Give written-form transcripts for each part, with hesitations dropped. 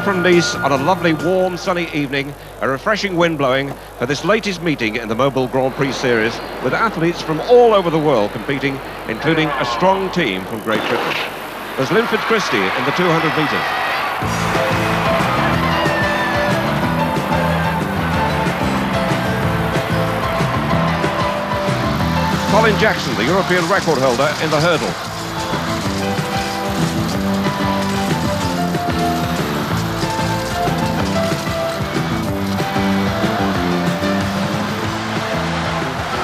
from Nice on a lovely, warm, sunny evening, a refreshing wind blowing for this latest meeting in the Mobile Grand Prix Series with athletes from all over the world competing, including a strong team from Great Britain. There's Linford Christie in the 200 metres. Colin Jackson, the European record holder in the hurdle.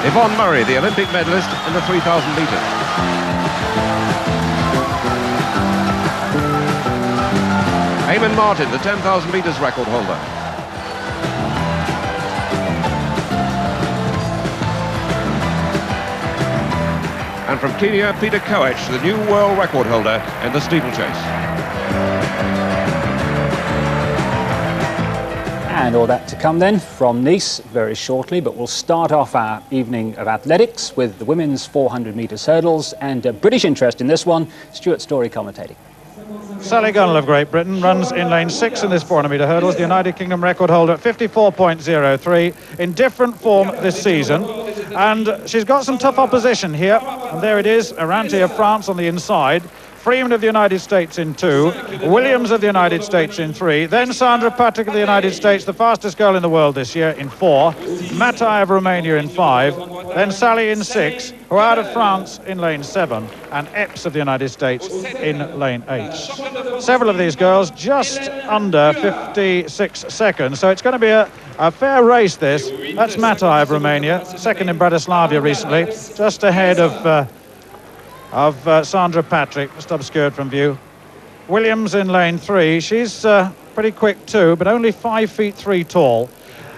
Yvonne Murray, the Olympic medalist in the 3,000 metres. Eamon Martin, the 10,000 metres record holder. And from Kenya, Peter Koech, the new world record holder in the steeplechase. And all that to come then from Nice very shortly, but we'll start off our evening of athletics with the women's 400 metres hurdles, and British interest in this one, Stuart Story commentating. Sally Gunnell of Great Britain runs in lane 6 in this 400 metre hurdles, the United Kingdom record holder at 54.03, in different form this season. And she's got some tough opposition here. And there it is, Aranthe of France on the inside, Freeman of the United States in 2, Williams of the United States in 3, then Sandra Patrick of the United States, the fastest girl in the world this year, in 4, Matai of Romania in 5, then Sally in 6, Houard of France in lane 7, and Epps of the United States in lane 8. Several of these girls just under 56 seconds, so it's going to be a fair race, this. That's Matai of Romania, second in Bratislava recently, just ahead of Sandra Patrick, just obscured from view. Williams in lane 3, she's pretty quick too, but only 5 feet 3 tall.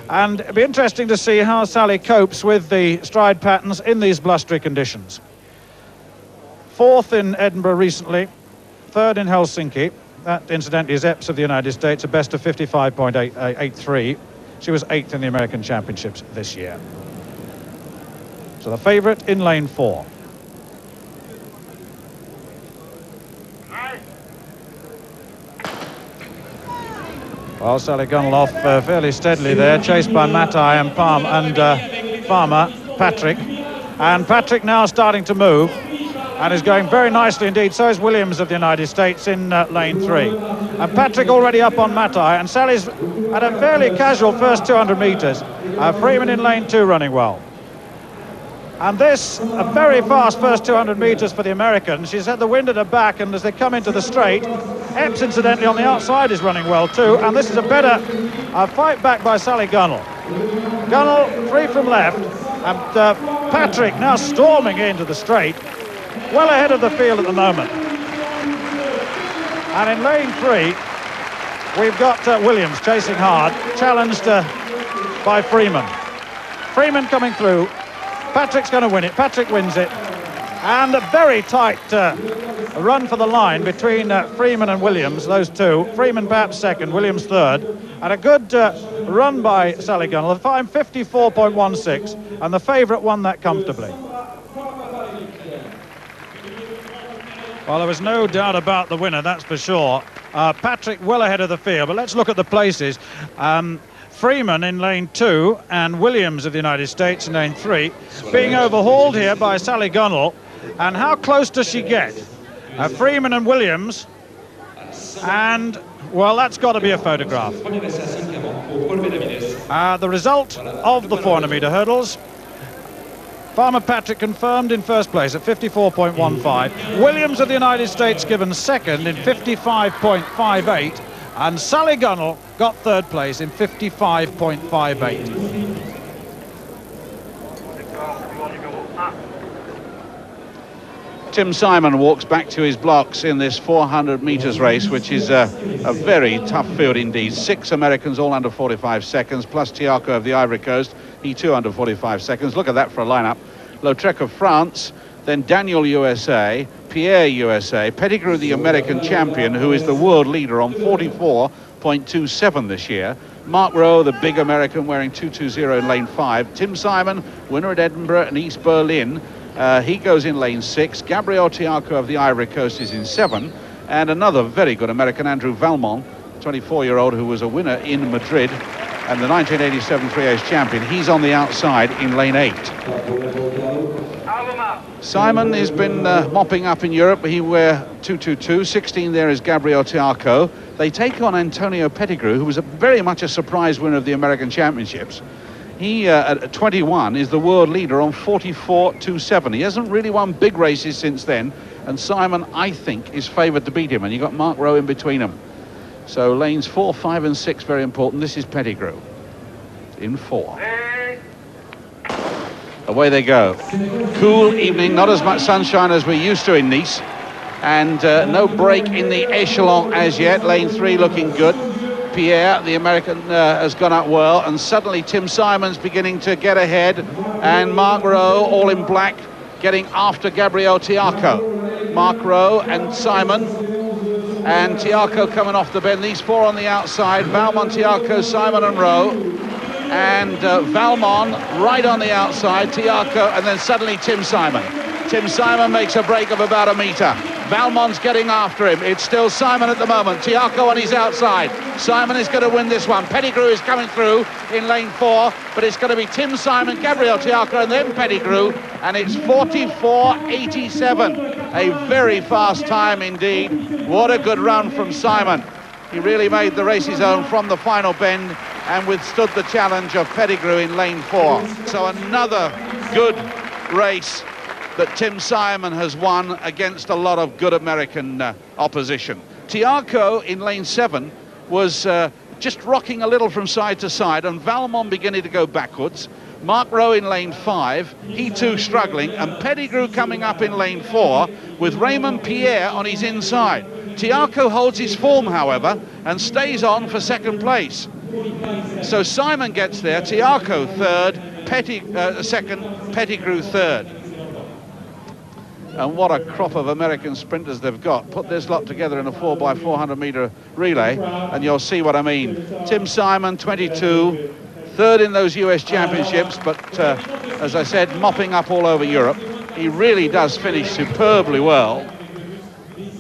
And it'll be interesting to see how Sally copes with the stride patterns in these blustery conditions. 4th in Edinburgh recently, 3rd in Helsinki. That, incidentally, is Epps of the United States, a best of 55.83. She was 8th in the American Championships this year. So the favourite in lane 4. Well, Sally Gunnell off fairly steadily there, chased by Matai and Farmer, Patrick. And Patrick now starting to move and is going very nicely indeed. So is Williams of the United States in lane 3. And Patrick already up on Matai, and Sally's at a fairly casual first 200 metres. Freeman in lane 2 running well. And this, a very fast first 200 metres for the Americans. She's had the wind at her back, and as they come into the straight, Epps, incidentally, on the outside is running well too, and this is a better fight back by Sally Gunnell. Gunnell, 3 from left, and Patrick now storming into the straight, well ahead of the field at the moment. And in lane 3, we've got Williams chasing hard, challenged by Freeman. Freeman coming through. Patrick's going to win it. Patrick wins it. And a very tight run for the line between Freeman and Williams, those two. Freeman perhaps second, Williams third. And a good run by Sally Gunnell. The time 54.16, and the favourite won that comfortably. Well, there was no doubt about the winner, that's for sure. Patrick well ahead of the field, but let's look at the places. Freeman in lane 2 and Williams of the United States in lane 3 being overhauled here by Sally Gunnell. And how close does she get? Freeman and Williams, and well, that's got to be a photograph. The result of the 400 metre hurdles: Farmer Patrick confirmed in first place at 54.15, Williams of the United States given second in 55.58, and Sally Gunnell got third place in 55.58. Tim Simon walks back to his blocks in this 400 metres race, which is a very tough field indeed. 6 Americans all under 45 seconds, plus Tiako of the Ivory Coast, he too under 45 seconds. Look at that for a lineup. Lautrec of France, then Daniel USA, Pierre USA, Pettigrew the American champion, who is the world leader on 44.27 this year. Mark Rowe, the big American, wearing 2:20 in lane 5. Tim Simon, winner at Edinburgh and East Berlin. He goes in lane 6. Gabriel Tiako of the Ivory Coast is in 7. And another very good American, Andrew Valmont, 24-year-old who was a winner in Madrid and the 1987 Prix champion. He's on the outside in lane 8. Simon has been mopping up in Europe. He were 2:22. 16 there is Gabriel Tiaco. They take on Antonio Pettigrew, who was very much a surprise winner of the American Championships. He, at 21, is the world leader on 44.27. He hasn't really won big races since then, and Simon, I think, is favoured to beat him, and you've got Mark Rowe in between them. So lanes 4, 5 and 6, very important. This is Pettigrew in 4. Away they go. Cool evening, not as much sunshine as we're used to in Nice, and no break in the echelon as yet. Lane 3 looking good. Pierre, the American, has gone up well, and suddenly Tim Simon's beginning to get ahead, and Mark Rowe, all in black, getting after Gabriel Tiaco. Mark Rowe and Simon, and Tiaco coming off the bend. These 4 on the outside: Valmont, Tiaco, Simon and Rowe, and Valmont right on the outside, Tiaco, and then suddenly Tim Simon. Tim Simon makes a break of about a metre. Valmont's getting after him. It's still Simon at the moment. Tiaco on his outside. Simon is going to win this one. Pettigrew is coming through in lane 4, but it's going to be Tim Simon, Gabriel Tiaco, and then Pettigrew, and it's 44.87. A very fast time indeed. What a good run from Simon. He really made the race his own from the final bend and withstood the challenge of Pettigrew in lane 4. So another good race that Tim Simon has won against a lot of good American opposition. Tiaco in lane 7 was just rocking a little from side to side, and Valmont beginning to go backwards. Mark Rowe in lane 5, he too struggling, and Pettigrew coming up in lane 4 with Raymond Pierre on his inside. Tiaco holds his form, however, and stays on for second place. So Simon gets there, Tiaco third, second, Pettigrew third. And what a crop of American sprinters they've got. Put this lot together in a 4x400 metre relay, and you'll see what I mean. Tim Simon, 22, third in those US Championships, but as I said, mopping up all over Europe. He really does finish superbly well.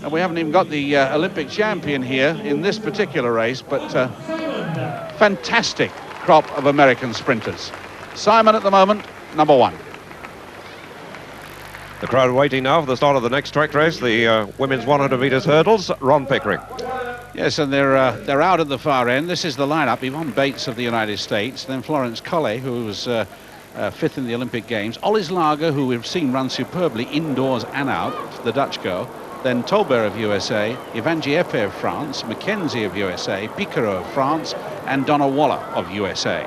And we haven't even got the Olympic champion here in this particular race, but fantastic crop of American sprinters. Simon at the moment, number 1. The crowd waiting now for the start of the next track race, the women's 100 metres hurdles. Ron Pickering. Yes, and they're out at the far end. This is the lineup: Yvonne Bates of the United States, then Florence Collet, who was 5th in the Olympic Games, Olis Lager, who we've seen run superbly indoors and out, the Dutch girl, then Tolbert of USA, Yvan Gieppe of France, Mackenzie of USA, Picareau of France, and Donna Waller of USA.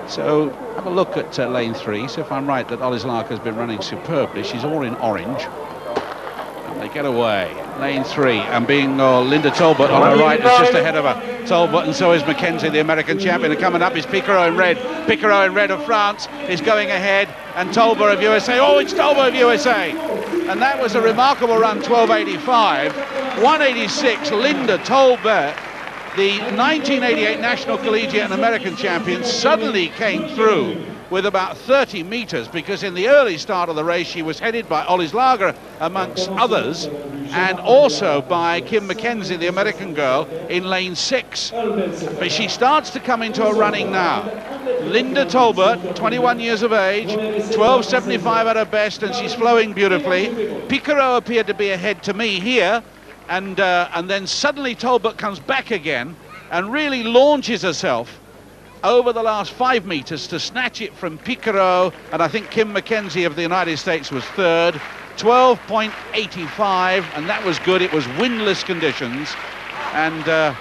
So have a look at lane 3. So if I'm right that Olis Lager has been running superbly, she's all in orange. And they get away. Lane 3, and being Linda Tolbert on her right is just ahead of her. Tolbert, and so is Mackenzie, the American champion. And coming up is Picareau in red. Picareau in red of France is going ahead, and Tolbert of USA. Oh, it's Tolbert of USA. And that was a remarkable run, 12.85. 186, Linda Tolbert, the 1988 National Collegiate and American champion, suddenly came through with about 30 metres, because in the early start of the race she was headed by Olis Lager amongst others, and also by Kim Mackenzie, the American girl, in lane 6. But she starts to come into a running now. Linda Tolbert, 21 years of age, 12.75 at her best, and she's flowing beautifully. Picareau appeared to be ahead to me here, and then suddenly Tolbert comes back again and really launches herself over the last 5 metres to snatch it from Picareau, and I think Kim Mackenzie of the United States was third. 12.85, and that was good. It was windless conditions, and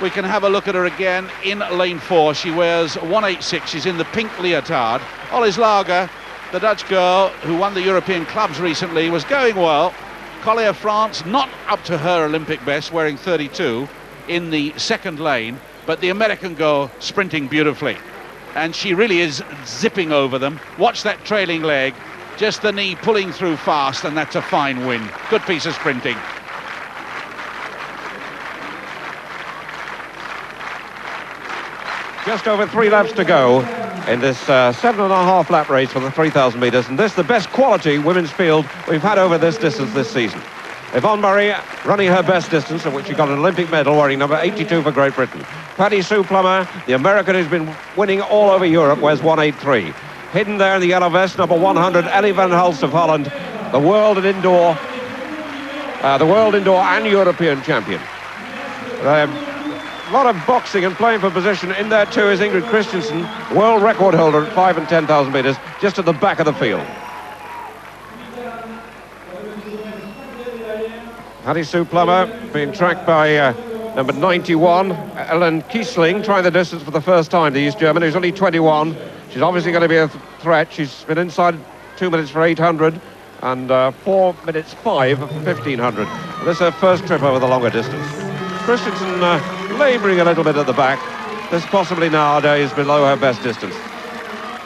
we can have a look at her again in lane 4. She wears 186. She's in the pink leotard. Olis Lager, the Dutch girl who won the European clubs recently, was going well. Collet of France, not up to her Olympic best, wearing 32 in the second lane, but the American girl sprinting beautifully, and she really is zipping over them. Watch that trailing leg, just the knee pulling through fast, and that's a fine win. Good piece of sprinting. Just over 3 laps to go in this 7.5 lap race for the 3,000 metres, and this is the best quality women's field we've had over this distance this season. Yvonne Murray running her best distance, at which she got an Olympic medal, wearing number 82 for Great Britain. Patty Sue Plummer, the American who's been winning all over Europe, wears 183. Hidden there in the yellow vest, number 100, Ellie van Hulst of Holland, the world indoor and European champion. A lot of boxing and playing for position. In there too is Ingrid Christensen, world record holder at 5 and 10,000 metres, just at the back of the field. Patty Sue Plummer being tracked by number 91, Ellen Kiesling, trying the distance for the first time, the East German, who's only 21. She's obviously going to be a threat. She's been inside 2 minutes for 800 and 4 minutes 5 for 1500. This is her first trip over the longer distance. Christensen labouring a little bit at the back. This possibly nowadays below her best distance.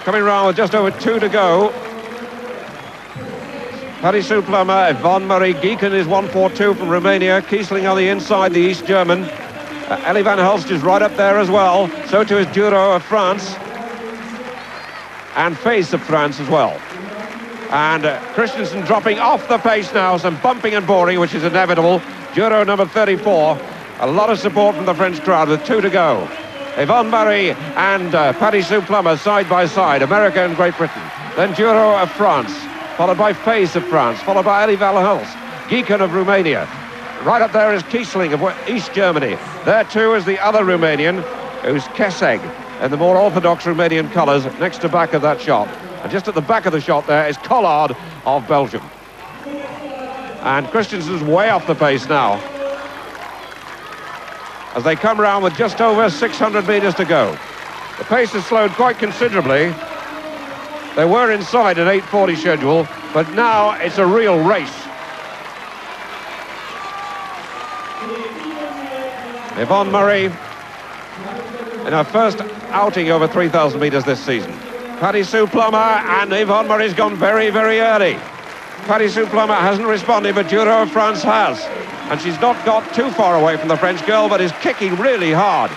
Coming round with just over 2 to go. Patty Sue Plummer, Yvonne Murray, Geeken is 142 from Romania, Kiesling on the inside, the East German. Ellie van Hulst is right up there as well. So too is Duro of France. And Face of France as well. And Christensen dropping off the pace now, some bumping and boring, which is inevitable. Duro number 34. A lot of support from the French crowd with 2 to go. Yvonne Murray and Patty Sue Plummer side by side, America and Great Britain. Then Duro of France, followed by Face of France, followed by Ellie van Hulst, Geeken of Romania. Right up there is Kiesling of East Germany. There too is the other Romanian, who's Keseg, in the more orthodox Romanian colours, next to back of that shot. And just at the back of the shot there is Collard of Belgium. And Christensen's way off the pace now, as they come round with just over 600 metres to go. The pace has slowed quite considerably. They were inside an 8:40 schedule, but now it's a real race. Yvonne Murray in her first outing over 3,000 metres this season. Patty Sue Plummer, and Yvonne Murray's gone very, very early. Patty Sue Plummer hasn't responded, but Duro of France has. And she's not got too far away from the French girl, but is kicking really hard.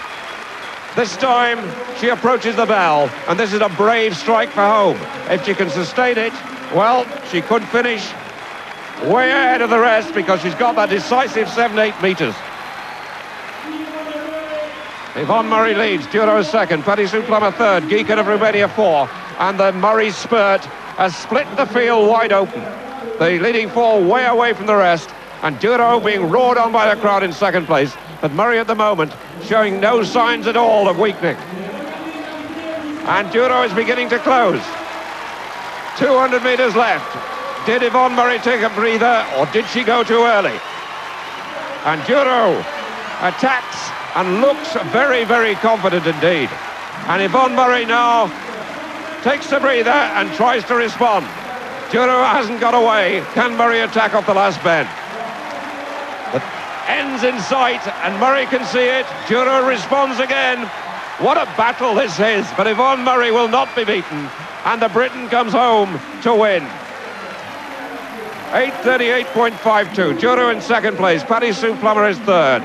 This time, she approaches the bell, and this is a brave strike for home. If she can sustain it, well, she could finish way ahead of the rest, because she's got that decisive 7-8 metres. Yvonne Murray leads, Duro second, Patty Sue Plummer third, Geeken of Romania 4, and the Murray spurt has split the field wide open. The leading 4 way away from the rest, and Duro being roared on by the crowd in second place, but Murray at the moment showing no signs at all of weakening. And Duro is beginning to close. 200 metres left. Did Yvonne Murray take a breather, or did she go too early? And Duro attacks and looks very, very confident indeed. And Yvonne Murray now takes a breather and tries to respond. Duro hasn't got away. Can Murray attack off the last bend? The end's in sight, and Murray can see it. Duro responds again. What a battle this is, but Yvonne Murray will not be beaten, and the Briton comes home to win. 8:38.52. Duro in second place. Patty Sue Plummer is third.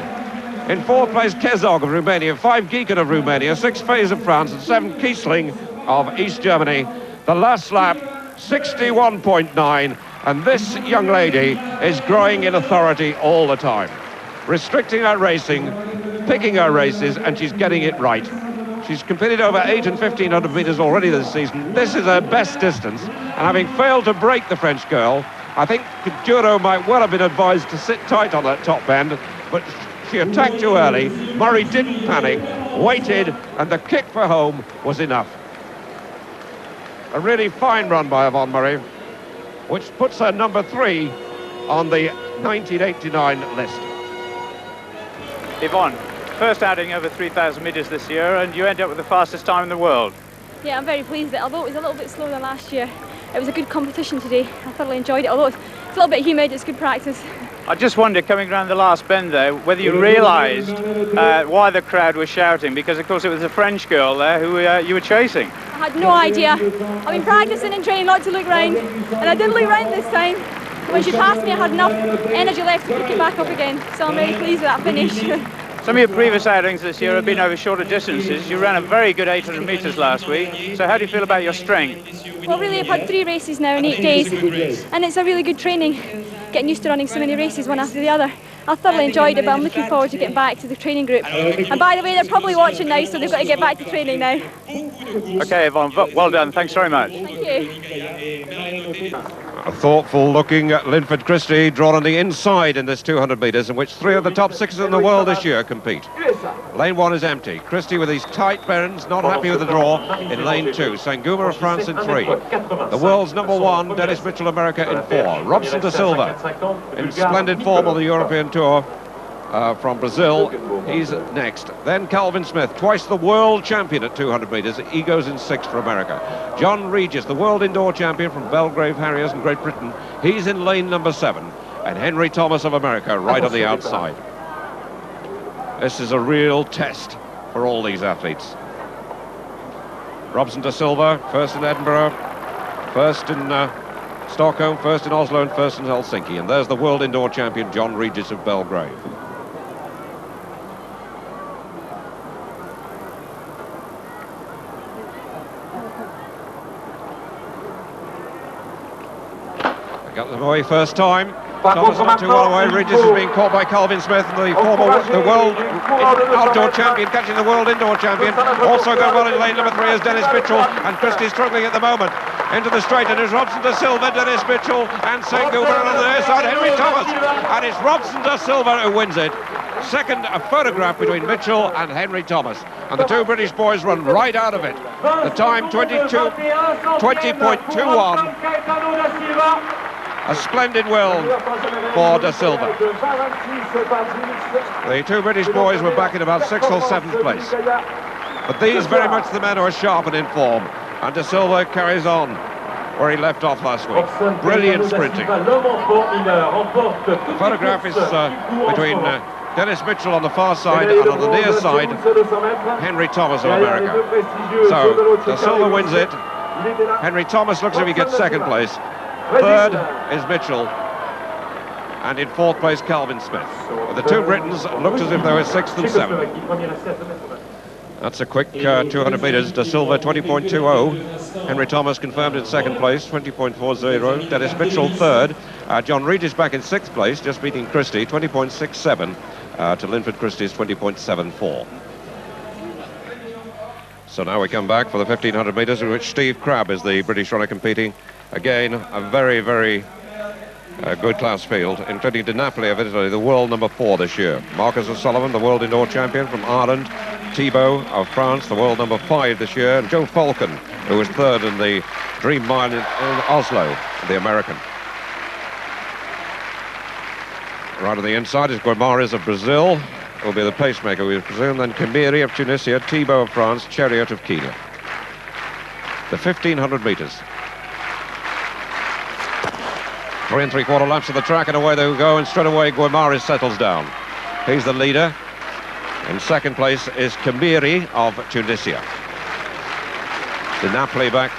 In fourth place, Kezog of Romania, 5 Geeken of Romania, 6 Fays of France, and 7 Kiesling of East Germany. The last lap, 61.9, and this young lady is growing in authority all the time. Restricting her racing, picking her races, and she's getting it right. She's competed over 8 and 1,500 metres already this season. This is her best distance, and having failed to break the French girl, I think Duro might well have been advised to sit tight on that top bend, but she attacked too early. Murray didn't panic, waited, and the kick for home was enough. A really fine run by Yvonne Murray, which puts her number 3 on the 1989 list. Yvonne, first outing over 3,000 metres this year, and you end up with the fastest time in the world. Yeah, I'm very pleased with it. Although it was a little bit slower than last year, it was a good competition today. I thoroughly enjoyed it. Although it's a little bit humid, it's good practice. I just wondered, coming around the last bend there, whether you realised why the crowd was shouting, because of course it was a French girl there who you were chasing. I had no idea. I've been practicing and training not to look round, and I didn't look round this time. When she passed me, I had enough energy left to pick it back up again, so I'm very pleased with that finish. Some of your previous outings this year have been over shorter distances. You ran a very good 800 metres last week, so how do you feel about your strength? Well, really, I've had 3 races now in 8 days, and it's a really good training. getting used to running so many races one after the other. I thoroughly enjoyed it, but I'm looking forward to getting back to the training group. And by the way, they're probably watching now, so they've got to get back to training now. Okay, Yvonne, well done. Thanks very much. Thank you. A thoughtful looking at Linford Christie, drawn on the inside in this 200 metres, in which 3 of the top 6 in the world this year compete. Lane 1 is empty. Christie with his tight bends, not happy with the draw in lane 2. Sangouma of France in 3. The world's number 1, Dennis Mitchell, America, in 4. Robson da Silva in splendid form on the European Tour from Brazil. He's next. Then Calvin Smith, twice the world champion at 200 metres. He goes in 6th for America. John Regis, the world indoor champion from Belgrave Harriers in Great Britain. He's in lane number 7. And Henry Thomas of America right on the outside. This is a real test for all these athletes. Robson da Silva, first in Edinburgh, first in Stockholm, first in Oslo, and first in Helsinki. And there's the world indoor champion, John Regis of Belgrave. Got them away first time. Thomas not too well away. Regis is being caught by Calvin Smith, the world outdoor champion catching the world indoor champion. Also going well in lane number 3 is Dennis Mitchell, and Christie's struggling at the moment. Into the straight, and it's Robson da Silva, Dennis Mitchell, and Sangouma on the other side, Henry Thomas. And it's Robson da Silva who wins it. Second, a photograph between Mitchell and Henry Thomas. And the two British boys run right out of it. The time 20.21. A splendid will for da Silva. The two British boys were back in about 6th or 7th place. But these very much the men who are sharp and in form. And da Silva carries on where he left off last week. Brilliant sprinting. The photograph is between Dennis Mitchell on the far side, and on the near side, Henry Thomas of America. So da Silva wins it. Henry Thomas looks as if he gets 2nd place. 3rd is Mitchell, and in 4th place Calvin Smith. The two Britons looked as if they were 6th and 7th. That's a quick 200 metres. Da Silva 20.20. Henry Thomas confirmed in 2nd place, 20.40. Dennis Mitchell 3rd. John Regis back in 6th place, just beating Christie, 20.67 to Linford Christie's 20.74. So now we come back for the 1500 metres, in which Steve Crabb is the British runner competing. Again, a very, very good class field, including Di Napoli of Italy, the world number 4 this year. Marcus O'Sullivan, the world indoor champion from Ireland. Thibault of France, the world number 5 this year. And Joe Falcon, who was 3rd in the Dream Mile in Oslo, the American. Right on the inside is Guimarães of Brazil, who will be the pacemaker, we presume. Then Kimiri of Tunisia, Thibault of France, Chariot of Kenya. The 1500 metres. 3 3/4 laps of the track, and away they go, and straight away Guimarães settles down. He's the leader. In 2nd place is Kimiri of Tunisia. Di Napoli back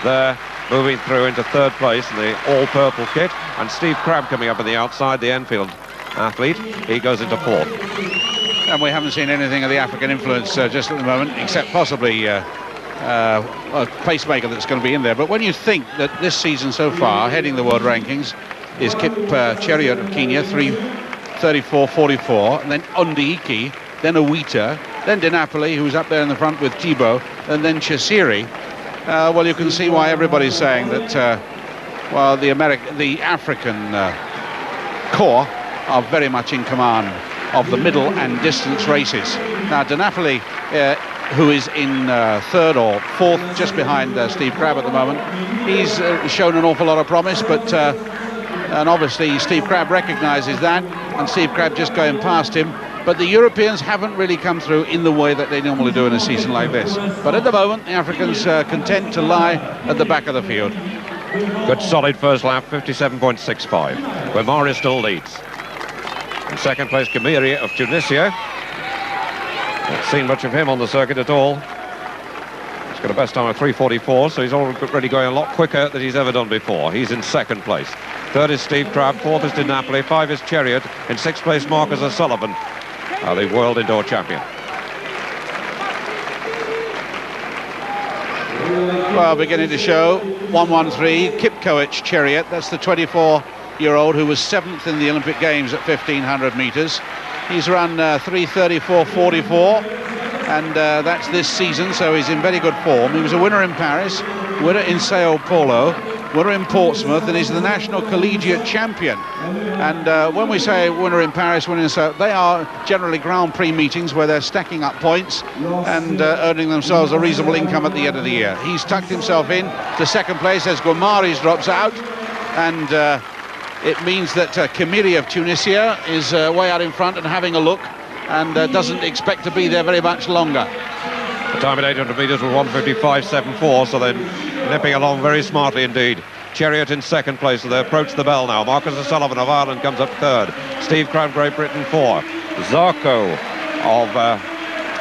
there, moving through into 3rd place in the all-purple kit, and Steve Crabb coming up on the outside, the Enfield athlete. He goes into 4th. And we haven't seen anything of the African influence just at the moment, except possibly a pacemaker that's going to be in there. But when you think that this season so far, heading the world rankings, is Kip Chariot of Kenya, 3:34.44, and then Ondieki, then Owita, then Di Napoli, who's up there in the front with Thibault, and then Chesiri. Well, you can see why everybody's saying that, well, the African corps are very much in command of the middle and distance races. Now, Di Napoli, who is in 3rd or 4th, just behind Steve Crabb at the moment. He's shown an awful lot of promise, but and obviously Steve Crabb recognises that, and Steve Crabb just going past him. But the Europeans haven't really come through in the way that they normally do in a season like this. But at the moment, the Africans are content to lie at the back of the field. Good solid first lap, 57.65. Guimarães still leads. In 2nd place, Kimiri of Tunisia. Not seen much of him on the circuit at all. He's got a best time of 3:44, so he's already going a lot quicker than he's ever done before. He's in 2nd place. 3rd is Steve Crabb, 4th is Di Napoli, 5 is Chariot, in 6th place Marcus O'Sullivan, the world indoor champion. Well, beginning to show 113, Kip Koech Chariot, that's the 24 17-year-old who was 7th in the Olympic Games at 1500 metres. He's run 3:34.44, and that's this season, so he's in very good form. He was a winner in Paris, winner in Sao Paulo, winner in Portsmouth, and he's the national collegiate champion. And when we say winner in Paris, winner in Sao, they are generally Grand Prix meetings where they're stacking up points and earning themselves a reasonable income at the end of the year. He's tucked himself in to second place as Goumaris drops out, and it means that Kamiri of Tunisia is way out in front and having a look, and doesn't expect to be there very much longer. The time at 800 metres was 1:55.74, so they're nipping along very smartly indeed. Chariot in second place, so they approach the bell now. Marcus O'Sullivan of Ireland comes up third. Steve Crabb, Great Britain, 4. Zarco of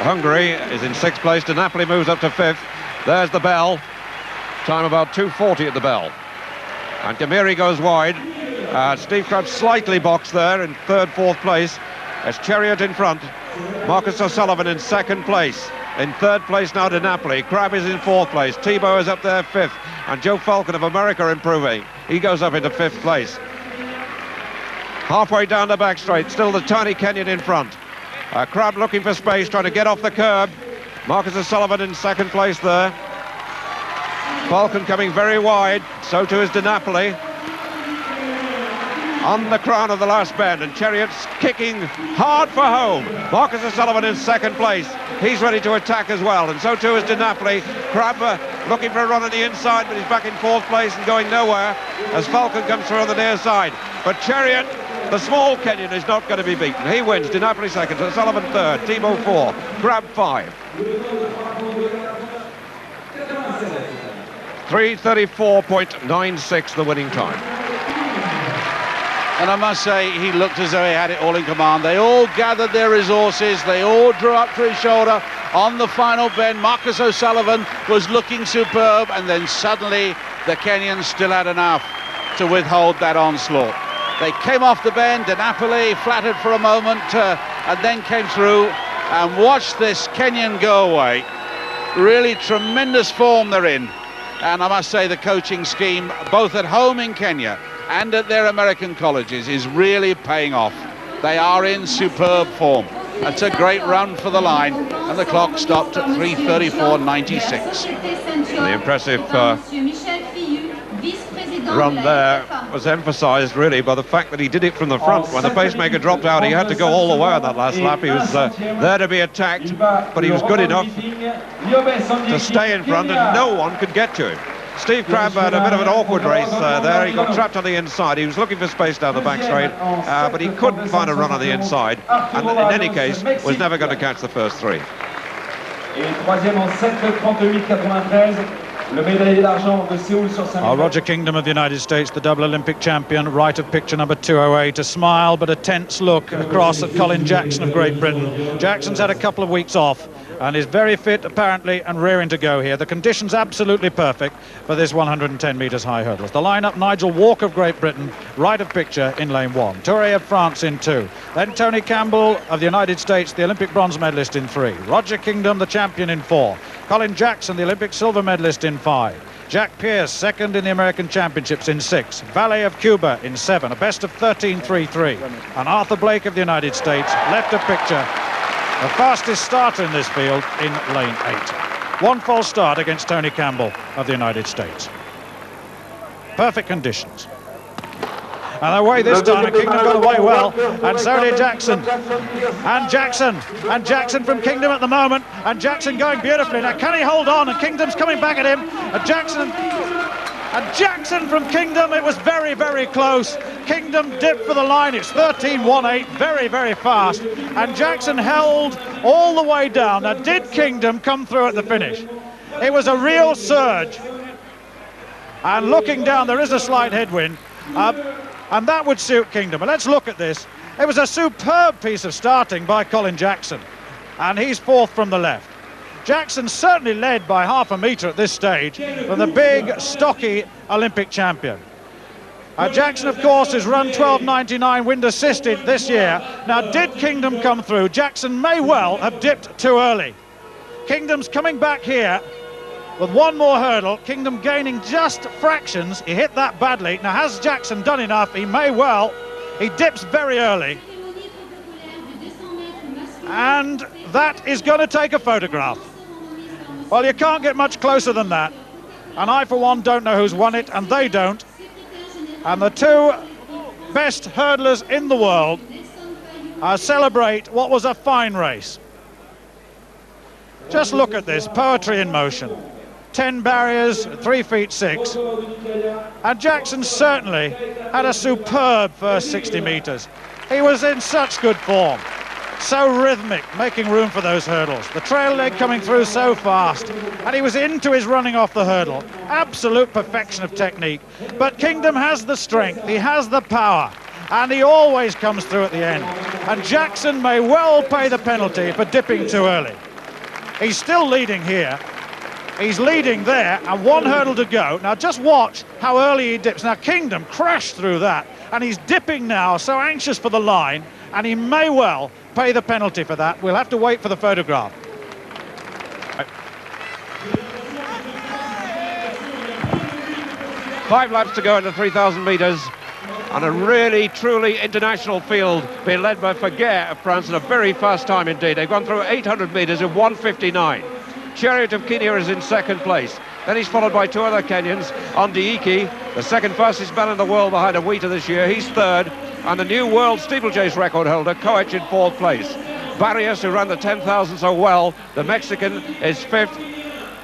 Hungary is in sixth place. De Napoli moves up to fifth. There's the bell. Time about 2:40 at the bell. And Kamiri goes wide. Steve Crabb slightly boxed there in third, fourth place. There's Chariot in front. Marcus O'Sullivan in second place. In third place now De Napoli. Crabb is in fourth place. Thibault is up there fifth. And Joe Falcon of America improving. He goes up into fifth place. Halfway down the back straight, still the tiny Kenyan in front. Crabb looking for space, trying to get off the curb. Marcus O'Sullivan in second place there. Falcon coming very wide, so too is De Napoli. On the crown of the last bend, and Chariot's kicking hard for home. Marcus O'Sullivan in second place. He's ready to attack as well, and so too is De Napoli. Crabb looking for a run on the inside, but he's back in fourth place and going nowhere as Falcon comes through on the near side. But Chariot, the small Kenyan, is not going to be beaten. He wins. De Napoli second, O'Sullivan third, Thibault 4, Crabb 5. 3:34.96 the winning time. And I must say, he looked as though he had it all in command. They all gathered their resources. They all drew up to his shoulder on the final bend. Marcus O'Sullivan was looking superb, and then suddenly the Kenyans still had enough to withhold that onslaught. They came off the bend. De Napoli flattered for a moment and then came through, and watched this Kenyan go away. Really tremendous form they're in. And I must say, the coaching scheme, both at home in Kenya and at their American colleges, is really paying off. They are in superb form. That's a great run for the line, and the clock stopped at 3:34.96. The impressive run there was emphasised really by the fact that he did it from the front. When the pacemaker dropped out, he had to go all the way on that last lap. He was there to be attacked, but he was good enough to stay in front, and no one could get to him. Steve Crabb had a bit of an awkward race there. He got trapped on the inside. He was looking for space down the back straight, but he couldn't find a run on the inside, and in any case was never going to catch the first three. Roger Kingdom of the United States, the double Olympic champion, right of picture number 208, a smile but a tense look across at Colin Jackson of Great Britain. Jackson's had a couple of weeks off and is very fit apparently and rearing to go here. The conditions absolutely perfect for this 110 metres high hurdles. The lineup: Nigel Walker of Great Britain, right of picture in lane 1. Touré of France in 2. Then Tony Campbell of the United States, the Olympic bronze medalist, in 3. Roger Kingdom, the champion, in 4. Colin Jackson, the Olympic silver medalist, in 5. Jack Pierce, second in the American Championships, in 6. Valle of Cuba in 7, a best of 13.33. And Arthur Blake of the United States, left of picture, the fastest starter in this field, in lane 8. One false start against Tony Campbell of the United States. Perfect conditions. And away this time, and Kingdom got away well, and so did Jackson. And Jackson from Kingdom at the moment, and Jackson going beautifully. Now, can he hold on? And Kingdom's coming back at him. And Jackson from Kingdom, it was very, very close. Kingdom dipped for the line. It's 13.18, very, very fast. And Jackson held all the way down. Now, did Kingdom come through at the finish? It was a real surge. And looking down, there is a slight headwind. And that would suit Kingdom. But let's look at this. It was a superb piece of starting by Colin Jackson. And he's fourth from the left. Jackson certainly led by half a metre at this stage from the big, stocky Olympic champion. Jackson, of course, has run 12.99 wind assisted this year. Now, did Kingdom come through? Jackson may well have dipped too early. Kingdom's coming back here. with one more hurdle. Kingdom gaining just fractions. He hit that badly. Now, has Jackson done enough? He may well. He dips very early. And that is going to take a photograph. Well, you can't get much closer than that. And I, for one, don't know who's won it, and they don't. And the two best hurdlers in the world celebrate what was a fine race. Just look at this, poetry in motion. 10 barriers, 3 feet 6. And Jackson certainly had a superb first 60 metres. He was in such good form. So rhythmic, making room for those hurdles. The trail leg coming through so fast. And he was into his running off the hurdle. Absolute perfection of technique. But Kingdom has the strength, he has the power. And he always comes through at the end. And Jackson may well pay the penalty for dipping too early. He's still leading here. He's leading there, and one hurdle to go. Now just watch how early he dips. Now Kingdom crashed through that, and he's dipping now, so anxious for the line, and he may well pay the penalty for that. We'll have to wait for the photograph. Five laps to go into 3,000 metres, and a really, truly international field being led by Faguet of France in a very fast time indeed. They've gone through 800 metres in 1:59. Chariot of Kenya is in second place. Then he's followed by two other Kenyans. Ondieki, the second fastest man in the world behind Awita this year, he's third. And the new world steeplechase record holder, Koech, in fourth place. Barrios, who ran the 10,000 so well, the Mexican, is fifth.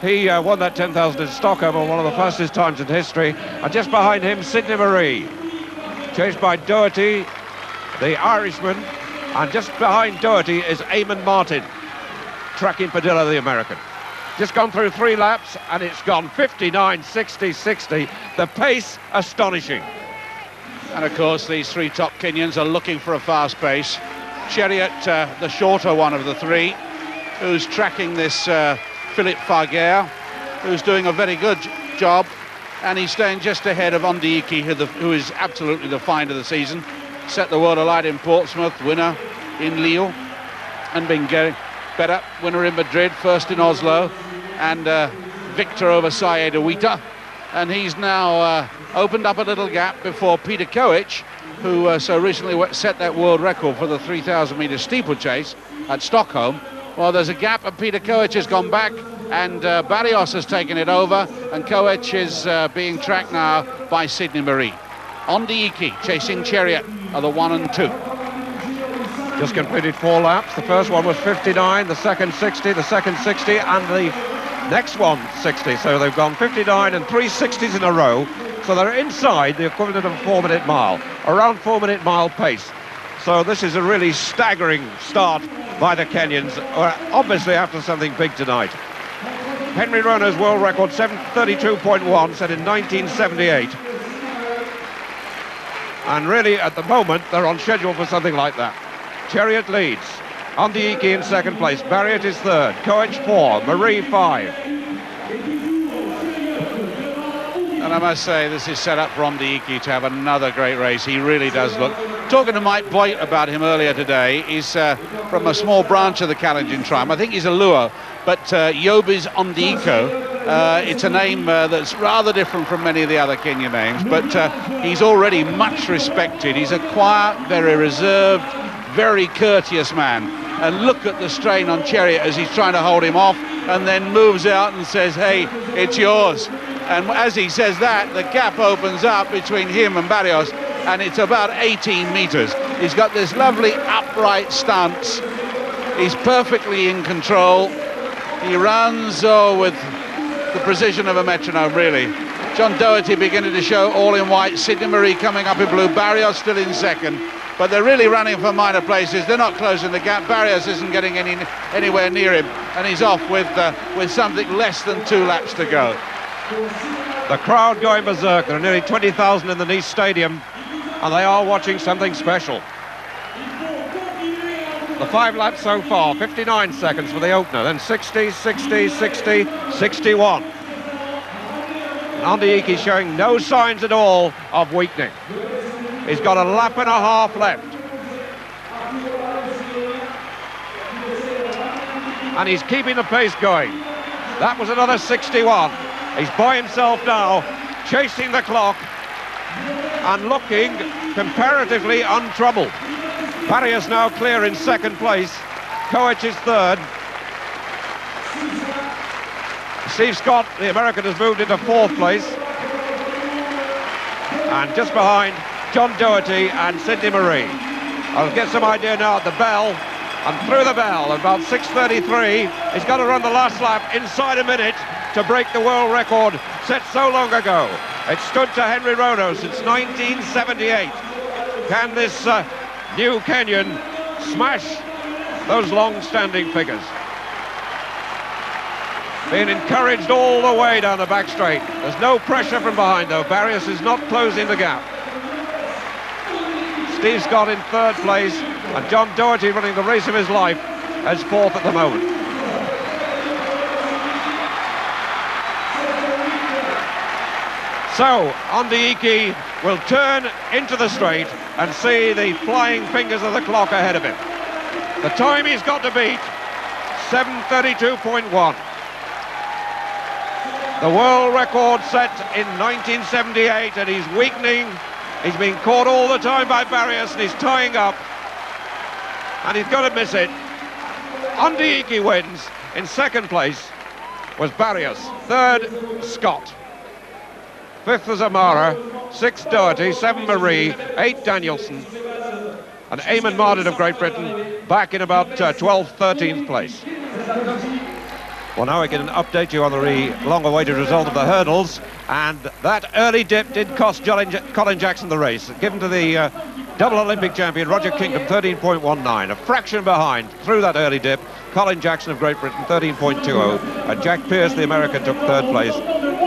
He won that 10,000 in Stockholm on one of the fastest times in history. And just behind him, Sidney Marie, chased by Doherty, the Irishman. And just behind Doherty is Eamon Martin, tracking Padilla, the American. Just gone through 3 laps, and it's gone 59, 60, 60. The pace, astonishing. And of course, these 3 top Kenyans are looking for a fast pace. Chariot, the shorter one of the 3, who's tracking this Philippe Faguet, who's doing a very good job, and he's staying just ahead of Ondieki, who is absolutely the find of the season. Set the world alight in Portsmouth, winner in Lille, and been getting better, winner in Madrid, first in Oslo, and victor over Syed Awita. And he's now opened up a little gap before Peter Koech, who so recently set that world record for the 3,000 metre steeplechase at Stockholm. Well, there's a gap, and Peter Koech has gone back, and Barrios has taken it over, and Koech is being tracked now by Sidney Marie. Ondieki chasing Chariot are the 1 and 2. Just completed 4 laps. The first one was 59, the second 60, the second 60, and the next one 60. So they've gone 59 and 3 60s in a row. So they're inside the equivalent of a 4-minute mile, around 4-minute mile pace. So this is a really staggering start by the Kenyans, obviously after something big tonight. Henry Rona's world record, 7:32.1, set in 1978. And really, at the moment, they're on schedule for something like that. Chariot leads. Ondieki in second place. Barriot is third. Koech 4. Marie 5. And I must say, this is set up for Ondieki to have another great race. He really does look... Talking to Mike Boyd about him earlier today, he's from a small branch of the Kalenjin tribe. I think he's a Luo, but Yobi's Ondieko, it's a name that's rather different from many of the other Kenyan names, but he's already much respected. He's a quiet, very reserved, very courteous man. And look at the strain on Chariot as he's trying to hold him off, and then moves out and says, hey, it's yours. And as he says that, the gap opens up between him and Barrios, and it's about 18 metres. He's got this lovely upright stance. He's perfectly in control. He runs with the precision of a metronome, really. John Doherty beginning to show all in white. Sidney Marie coming up in blue. Barrios still in second. But they're really running for minor places. They're not closing the gap. Barrios isn't getting anywhere near him, and he's off with something less than 2 laps to go. The crowd going berserk. There are nearly 20,000 in the Nice Stadium, and they are watching something special. The 5 laps so far, 59 seconds for the opener, then 60, 60, 60, 61. Ondieki showing no signs at all of weakening. He's got a lap and a half left. And he's keeping the pace going. That was another 61. He's by himself now, chasing the clock and looking comparatively untroubled. Barrios now clear in second place. Koech is third. Steve Scott, the American, has moved into fourth place. And just behind, John Doherty and Sidney Marie. I'll get some idea now at the bell. And through the bell, about 6:33, he's got to run the last lap inside a minute to break the world record set so long ago. It stood to Henry Rono since 1978. Can this new Kenyan smash those long-standing figures? Being encouraged all the way down the back straight. There's no pressure from behind, though. Barrios is not closing the gap. Steve Scott in third place, and John Doherty running the race of his life as fourth at the moment. So, Ondieki will turn into the straight and see the flying fingers of the clock ahead of him. The time he's got to beat, 7:32.1. The world record set in 1978, and he's weakening. He's been caught all the time by Barrios, and he's tying up. And he's got to miss it. Ondieki wins. In second place was Barrios. Third, Scott. Fifth was Amara. Sixth, Doherty. Seven, Marie. Eight, Danielson. And Eamon Martin of Great Britain back in about 12th, 13th place. Well, now we can update you on the long-awaited result of the hurdles, and that early dip did cost Colin Jackson the race, given to the double Olympic champion Roger Kingdom, 13.19, a fraction behind through that early dip. Colin Jackson of Great Britain, 13.20, and Jack Pierce, the American, took third place,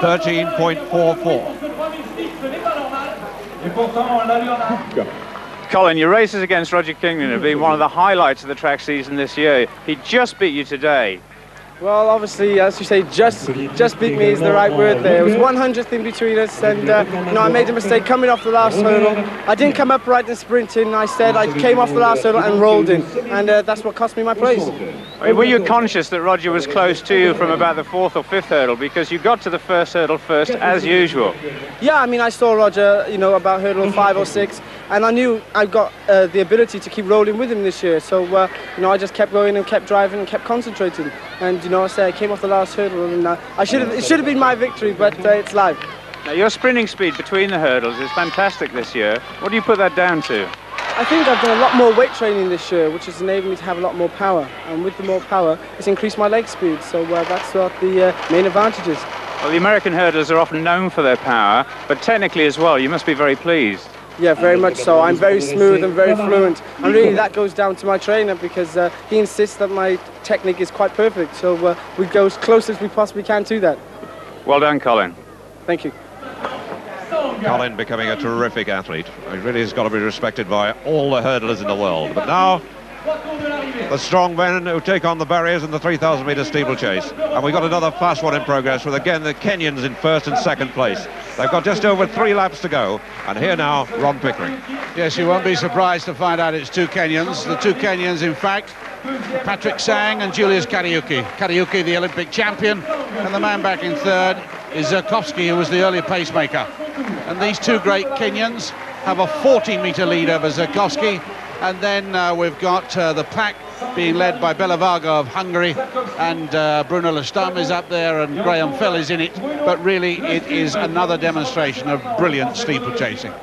13.44. Colin, your races against Roger Kingdom have been one of the highlights of the track season this year. He just beat you today. Well, obviously, as you say, just beat me is the right word there. It was 100th in between us, and you know, I made a mistake coming off the last hurdle. I didn't come up right in sprinting. I came off the last hurdle and rolled in, and that's what cost me my place. I mean, were you conscious that Roger was close to you from about the fourth or fifth hurdle, because you got to the first hurdle first, as usual? Yeah, I mean, I saw Roger, you know, about hurdle 5 or 6, and I knew I've got the ability to keep rolling with him this year. So, you know, I just kept going and kept driving and kept concentrating. And, you know, I came off the last hurdle, and it should have been my victory, but it's live. Now, your sprinting speed between the hurdles is fantastic this year. What do you put that down to? I think I've done a lot more weight training this year, which has enabled me to have a lot more power. And with the more power, it's increased my leg speed. So that's what the main advantage is. Well, the American hurdlers are often known for their power, but technically as well, you must be very pleased. Yeah, very much so. I'm very smooth and very fluent. And really that goes down to my trainer, because he insists that my technique is quite perfect. So we go as close as we possibly can to that. Well done, Colin. Thank you. Colin becoming a terrific athlete. He really has got to be respected by all the hurdlers in the world. But now, the strong men who take on the barriers in the 3,000-metre steeplechase. And we've got another fast one in progress with, again, the Kenyans in first and second place. They've got just over 3 laps to go. And here now, Ron Pickering. Yes, you won't be surprised to find out it's two Kenyans. The two Kenyans, in fact, Patrick Sang and Julius Kariuki. Kariuki, the Olympic champion, and the man back in third is Zerkovsky, who was the earlier pacemaker. And these two great Kenyans have a 40-metre lead over Zerkovsky. And then we've got the pack being led by Belevaga of Hungary, and Bruno Lastam is up there, and Graham Fell is in it. But really, it is another demonstration of brilliant steeplechasing.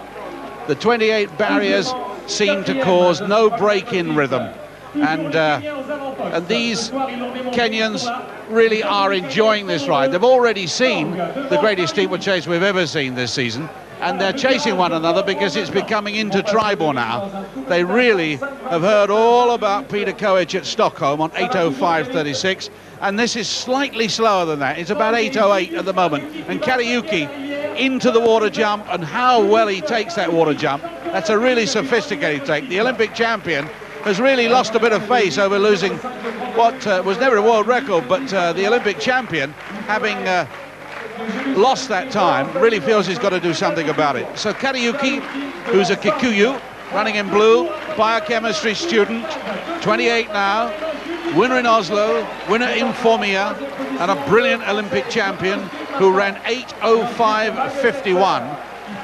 The 28 barriers seem to cause no break in rhythm. And these Kenyans really are enjoying this ride. They've already seen the greatest steeplechase we've ever seen this season, and they're chasing one another because it's becoming intertribal now. They really have heard all about Peter Koech at Stockholm on 8:05.36, and this is slightly slower than that. It's about 8:08 at the moment. And Kariuki into the water jump, and how well he takes that water jump. That's a really sophisticated take. The Olympic champion has really lost a bit of face over losing what was never a world record, but the Olympic champion, having lost that time, really feels he's got to do something about it. So Kariuki, who's a Kikuyu, running in blue, biochemistry student, 28 now, winner in Oslo, winner in Formia, and a brilliant Olympic champion who ran 8:05.51,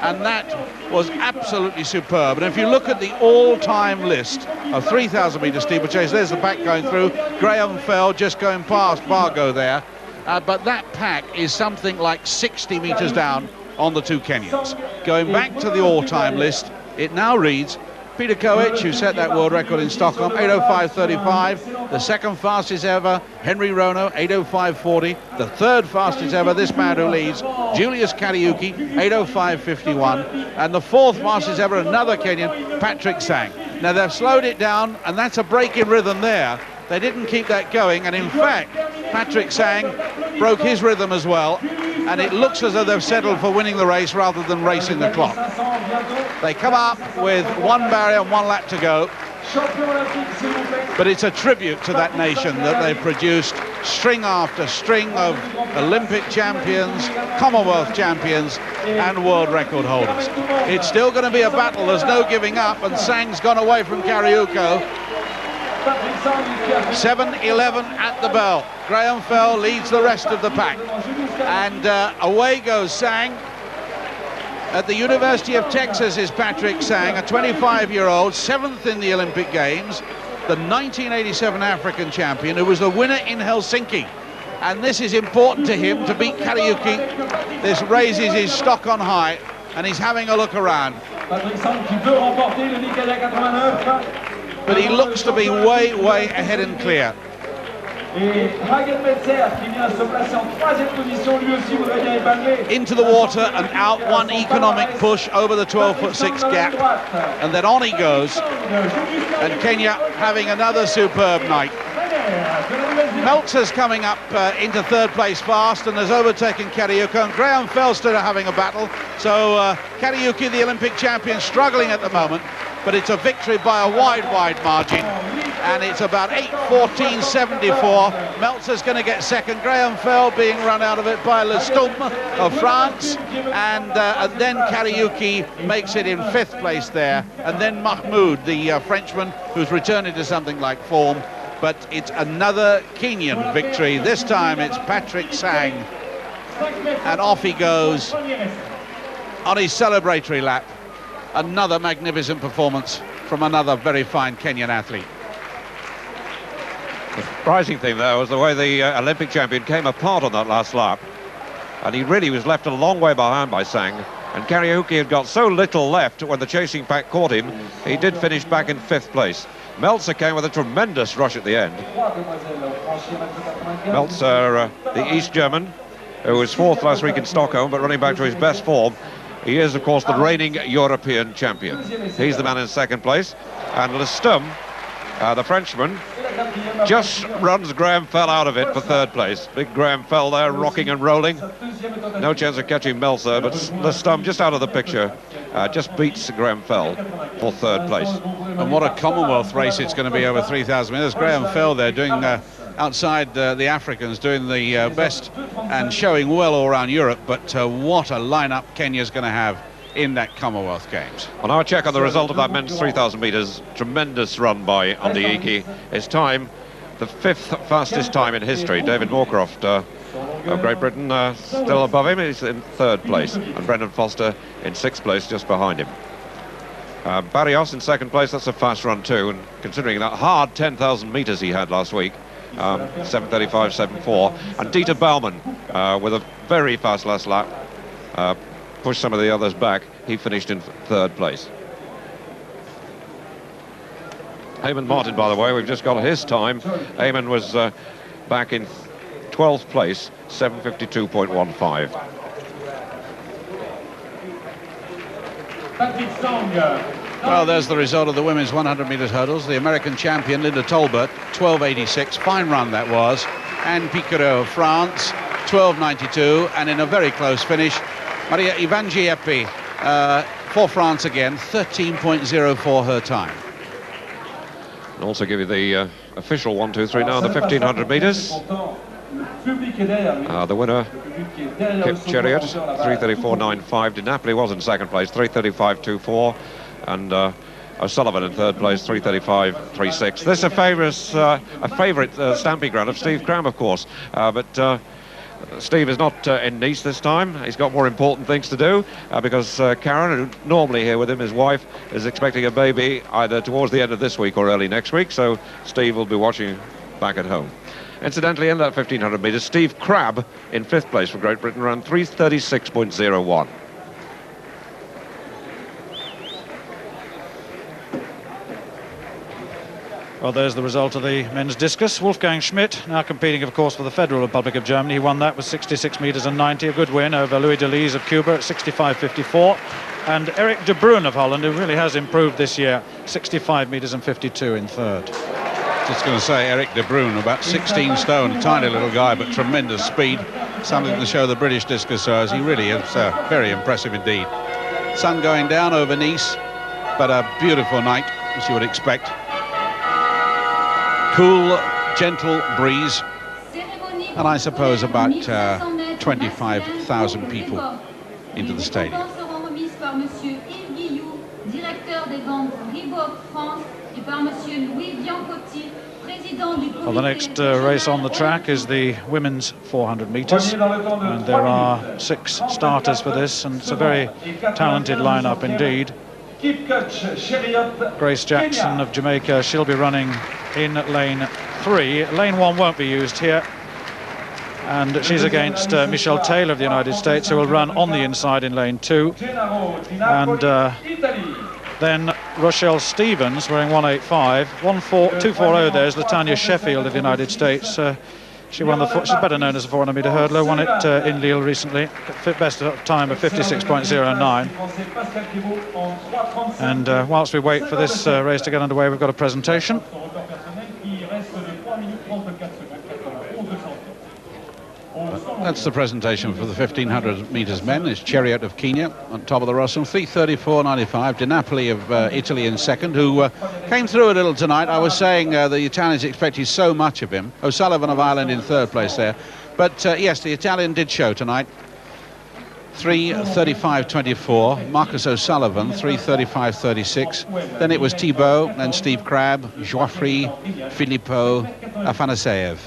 and that was absolutely superb. And if you look at the all-time list of 3,000 metre steeplechase, there's the pack going through. Graham Fell just going past Bargo there, but that pack is something like 60 metres down on the two Kenyans. Going back to the all-time list, it now reads Peter Koech, who set that world record in Stockholm, 8:05.35. The second fastest ever, Henry Rono, 8:05.40. The third fastest ever, this man who leads, Julius Kariuki, 8:05.51. And the fourth fastest ever, another Kenyan, Patrick Sang. Now they've slowed it down, and that's a break in rhythm there. They didn't keep that going, and in fact, Patrick Sang broke his rhythm as well, and it looks as though they've settled for winning the race rather than racing the clock. They come up with one barrier and one lap to go, but it's a tribute to that nation that they've produced string after string of Olympic champions, Commonwealth champions, and world record holders. It's still going to be a battle, there's no giving up, and Sang's gone away from Kariuko. 7:11 at the bell. Graham Fell leads the rest of the pack, and away goes Sang. At the University of Texas is Patrick Sang, a 25-year-old, 7th in the Olympic Games, the 1987 African champion, who was the winner in Helsinki. And this is important to him, to beat Kariuki. This raises his stock on high, and he's having a look around. But he looks to be way, way ahead and clear. Into the water and out, one economic push over the 12'6" gap, and then on he goes, and Kenya having another superb night. Meltzer's coming up into third place fast and has overtaken Kariuki, and Graham Fell still having a battle. So Kariuki, the Olympic champion, struggling at the moment, but it's a victory by a wide margin, and it's about 8:14.74. Meltzer's going to get second. Graham Fell being run out of it by Le Stump of France, and then Kariuki makes it in 5th place there, and then Mahmoud, the Frenchman, who's returning to something like form. But it's another Kenyan victory. This time it's Patrick Sang, and off he goes on his celebratory lap. Another magnificent performance from another very fine Kenyan athlete. The surprising thing there was the way the Olympic champion came apart on that last lap, and he really was left a long way behind by Sang, and Kariuki had got so little left when the chasing pack caught him. He did finish back in 5th place. Meltzer came with a tremendous rush at the end. Meltzer, the East German, who was 4th last week in Stockholm, but running back to his best form. He is, of course, the reigning European champion. He's the man in 2nd place. And Le Stump, the Frenchman, just runs Graham Fell out of it for 3rd place. Big Graham Fell there, rocking and rolling. No chance of catching Meltzer, but Le Stump just out of the picture. Just beats Graham Fell for 3rd place. And what a Commonwealth race it's going to be over 3,000 metres. Graham Fell there doing outside the Africans, doing the best and showing well all around Europe, but what a lineup Kenya's going to have in that Commonwealth Games. On our check on the result of that men's 3,000 metres, tremendous run by Andy Iki. His time, the 5th fastest time in history. David Moorcroft of Great Britain still above him. He's in 3rd place, and Brendan Foster in 6th place just behind him. Barrios in 2nd place. That's a fast run too, and considering that hard 10,000 metres he had last week, 7:35.74, and Dieter Baumann with a very fast last lap, pushed some of the others back. He finished in 3rd place. Eamon Martin, by the way, we've just got his time. Eamon was back in 12th place, 7:52.15. Well, there's the result of the women's 100 metres hurdles. The American champion, Linda Tolbert, 12:86. Fine run that was. Anne Piquereau of France, 12:92. And in a very close finish, Maria Ivangiepi for France again, 13.04 her time. And also give you the official 1, 2, 3 now, the 1,500 metres. The winner, Kip Chariot, 3:34.95. Di Napoli was in 2nd place, 3:35.24. And O'Sullivan in third place, 3:35.36. This is a favourite stamping ground of Steve Cram, of course, but Steve is not in Nice this time. He's got more important things to do because Karen, who's normally here with him, his wife, is expecting a baby either towards the end of this week or early next week, so Steve will be watching back at home. Incidentally, in that 1500 metres, Steve Crabb in fifth place for Great Britain ran 3:36.01. Well, there's the result of the men's discus. Wolfgang Schmidt, now competing, of course, for the Federal Republic of Germany. He won that with 66 metres and 90, a good win over Louis Delis of Cuba at 65.54. And Eric de Bruin of Holland, who really has improved this year, 65 metres and 52 in third. Just going to say, Eric de Bruin, about 16 stone, a tiny little guy, but tremendous speed. Something to show the British discusers. He really is very impressive indeed. Sun going down over Nice, but a beautiful night, as you would expect. Cool, gentle breeze, and I suppose about 25,000 people into the stadium. Well, the next race on the track is the women's 400 metres, and there are 6 starters for this, and it's a very talented lineup indeed. Grace Jackson of Jamaica, she'll be running in lane 3. Lane 1 won't be used here, and she's against Michelle Taylor of the United States, who will run on the inside in lane 2. And then Rochelle Stevens wearing 185, 240. There's Latanya Sheffield of the United States. She won she's better known as a 400 metre hurdler, won it in Lille recently. Best time of 56.09. And whilst we wait for this race to get underway, we've got a presentation. That's the presentation for the 1500 metres men. It's Chariot of Kenya on top of the rostrum, 3:34.95. Di Napoli of Italy in second, who came through a little tonight. I was saying the Italians expected so much of him. O'Sullivan of Ireland in third place there. But yes, the Italian did show tonight. 3:35.24. Marcus O'Sullivan, 3:35.36. Then it was Thibault, then Steve Crabb, Joffrey, Filippo, Afanaseyev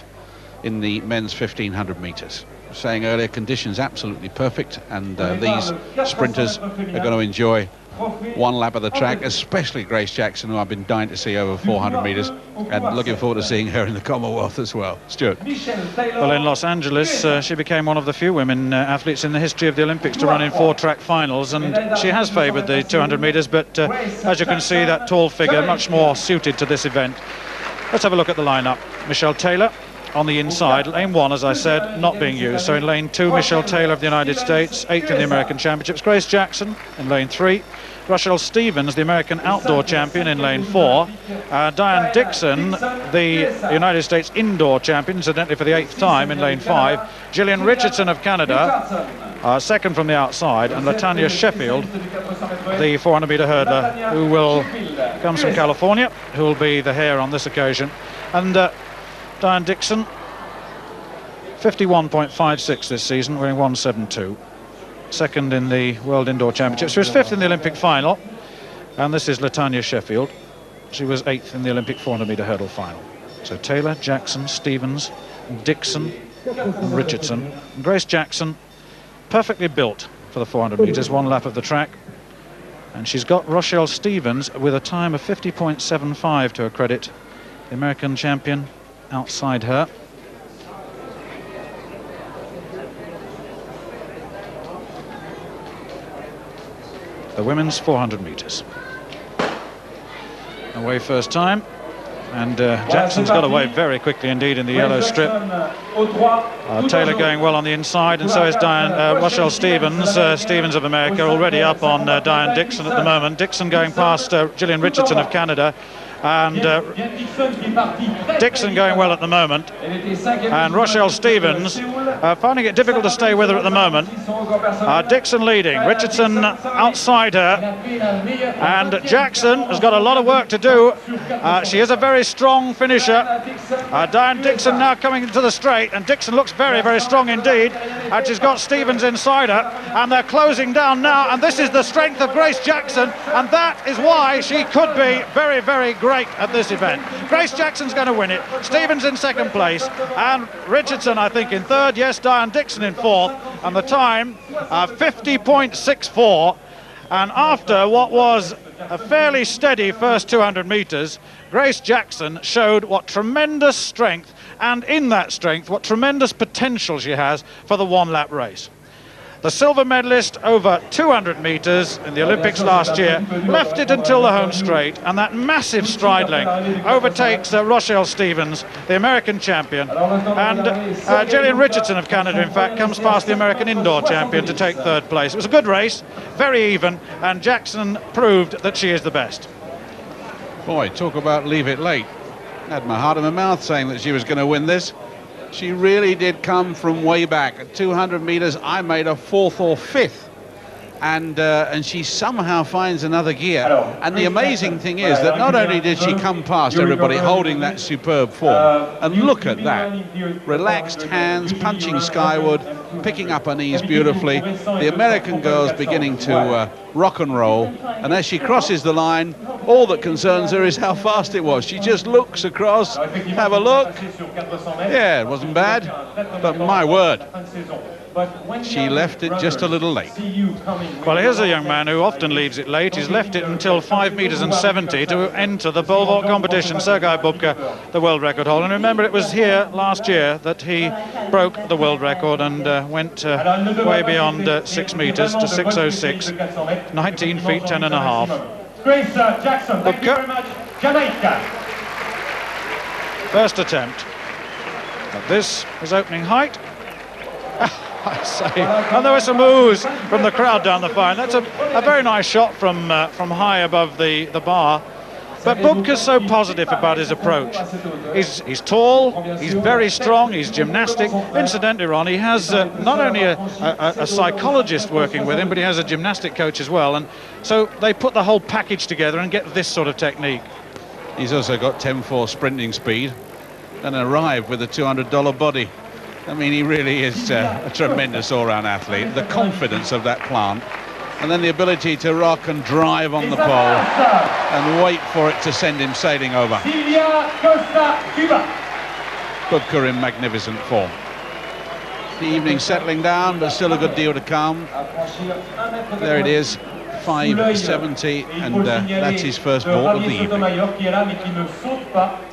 in the men's 1500 metres. Saying earlier, conditions absolutely perfect, and these sprinters are going to enjoy one lap of the track, especially Grace Jackson, who I've been dying to see over 400 metres, and looking forward to seeing her in the Commonwealth as well. Stuart. Well, in Los Angeles, she became one of the few women athletes in the history of the Olympics to run in 4 track finals, and she has favoured the 200 metres, but as you can see, that tall figure much more suited to this event. Let's have a look at the lineup. Michelle Taylor on the inside. Lane 1, as I said, not being used. So in lane 2, Michelle Taylor of the United States, 8th in the American Championships. Grace Jackson in lane 3. Rochelle Stevens, the American outdoor champion, in lane 4. Diane Dixon, the United States indoor champion, incidentally for the 8th time, in lane 5. Gillian Richardson of Canada, second from the outside. And Latanya Sheffield, the 400 metre hurdler, who comes from California, who will be the hare on this occasion. And Diane Dixon, 51.56 this season, wearing 172. Second in the World Indoor Championships. She was 5th in the Olympic final. And this is Latanya Sheffield. She was 8th in the Olympic 400 metre hurdle final. So Taylor, Jackson, Stevens, Dixon, and Richardson. And Grace Jackson, perfectly built for the 400 metres, 1 lap of the track. And she's got Rochelle Stevens with a time of 50.75 to her credit. The American champion outside her. The women's 400 metres. Away first time, and Jackson's got away very quickly indeed in the yellow strip. Taylor going well on the inside, and so is Rochelle Stevens. Stevens of America already up on Diane Dixon at the moment. Dixon going past Gillian Richardson of Canada. And Dixon going well at the moment, and Rochelle Stevens finding it difficult to stay with her at the moment. Dixon leading, Richardson outside her, and Jackson has got a lot of work to do. She is a very strong finisher. Diane Dixon now coming into the straight, and Dixon looks very, very strong indeed, and she's got Stevens inside her, and they're closing down now, and this is the strength of Grace Jackson, and that is why she could be very, very great at this event. Grace Jackson's going to win it, Stevens in second place, and Richardson I think in third, yes, Diane Dixon in fourth, and the time 50.64, and after what was a fairly steady first 200 metres, Grace Jackson showed what tremendous strength, and in that strength what tremendous potential she has for the one-lap race. The silver medalist over 200 metres in the Olympics last year left it until the home straight, and that massive stride length overtakes Rochelle Stevens, the American champion, and Gillian Richardson of Canada, in fact, comes past the American indoor champion to take third place. It was a good race, very even, and Jackson proved that she is the best. Boy, talk about leave it late. I had my heart in my mouth saying that she was going to win this. She really did come from way back. At 200 metres, I made a fourth or fifth. And she somehow finds another gear. And the amazing thing is that not only did she come past everybody holding that superb form, and look at that, relaxed hands, punching skyward, picking up her knees beautifully, the American girl's beginning to rock and roll, and as she crosses the line, all that concerns her is how fast it was. She just looks across, have a look, yeah, it wasn't bad, but my word, she left it just a little late. Well, here's a young man who often leaves it late. He's left it until 5 metres and 70 to enter the pole vault competition. Sergei Bubka, the world record holder. And remember, it was here last year that he broke the world record and went way beyond 6 metres to 6:06, 19 feet 10 and a half. Grace Jackson, thank you very much. Jamaica. First attempt. But this is opening height. I say, and there were some oohs from the crowd down the fine. That's a very nice shot from high above the bar. But Bubka's so positive about his approach. He's tall, he's very strong, he's gymnastic. Incidentally, Ron, he has not only a psychologist working with him, but he has a gymnastic coach as well. And so they put the whole package together and get this sort of technique. He's also got 10.4 sprinting speed and arrived with a $200 body. I mean, he really is a tremendous all-round athlete. The confidence of that plant, and then the ability to rock and drive on the pole and wait for it to send him sailing over. Bubka in magnificent form. The evening settling down, but still a good deal to come. There it is, 5:70, and that's his first vault of the evening.